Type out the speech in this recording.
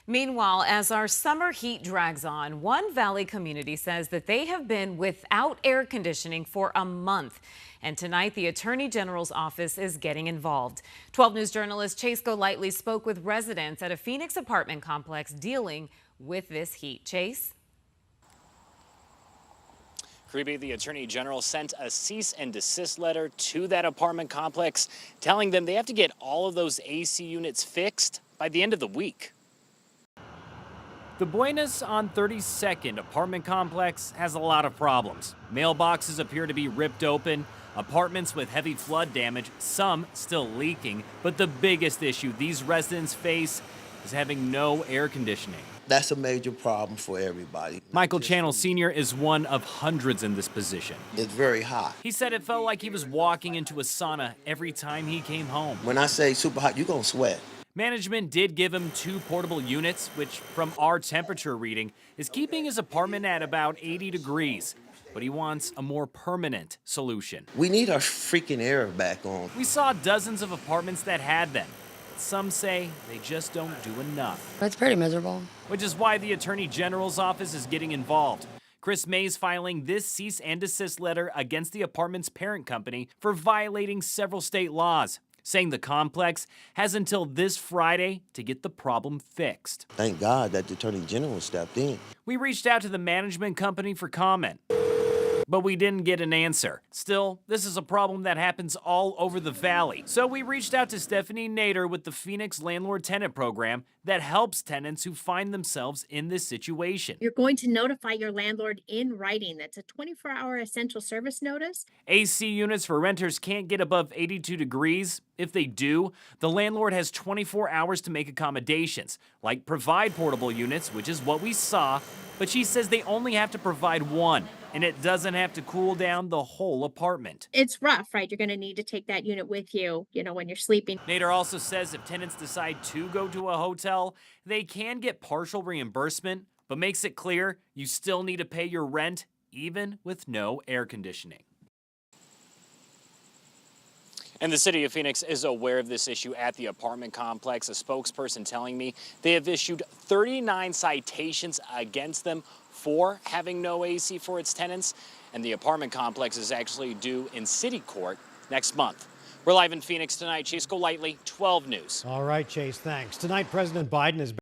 Meanwhile, as our summer heat drags on, one Valley community says that they have been without air conditioning for a month. And tonight, the Attorney General's office is getting involved. 12 News journalist Chase Golightly spoke with residents at a Phoenix apartment complex dealing with this heat. Chase? Creepy, the Attorney General sent a cease and desist letter to that apartment complex telling them they have to get all of those AC units fixed by the end of the week. The Buenas on 32nd apartment complex has a lot of problems. Mailboxes appear to be ripped open, apartments with heavy flood damage, some still leaking. But the biggest issue these residents face is having no air conditioning. That's a major problem for everybody. Michael Channel Sr. is one of hundreds in this position. It's very hot. He said it felt like he was walking into a sauna every time he came home. When I say super hot, you're gonna sweat. Management did give him 2 portable units, which from our temperature reading is keeping his apartment at about 80 degrees. But he wants a more permanent solution. We need our freaking air back on. We saw dozens of apartments that had them. Some say they just don't do enough. It's pretty miserable. Which is why the Attorney General's office is getting involved. Chris May's filing this cease and desist letter against the apartment's parent company for violating several state laws, saying the complex has until this Friday to get the problem fixed. Thank God that the Attorney General stepped in. We reached out to the management company for comment, but we didn't get an answer. Still, this is a problem that happens all over the valley. So we reached out to Stephanie Nader with the Phoenix Landlord Tenant Program that helps tenants who find themselves in this situation. You're going to notify your landlord in writing. That's a 24-hour essential service notice. AC units for renters can't get above 82 degrees. If they do, the landlord has 24 hours to make accommodations, like provide portable units, which is what we saw, but she says they only have to provide one, and it doesn't have to cool down the whole apartment. It's rough, right? You're going to need to take that unit with you, when you're sleeping. Nader also says if tenants decide to go to a hotel, they can get partial reimbursement, but makes it clear you still need to pay your rent even with no air conditioning. And the city of Phoenix is aware of this issue at the apartment complex. A spokesperson telling me they have issued 39 citations against them for having no AC for its tenants. And the apartment complex is actually due in city court next month. We're live in Phoenix tonight. Chase Golightly, 12 News. All right, Chase, thanks. Tonight, President Biden is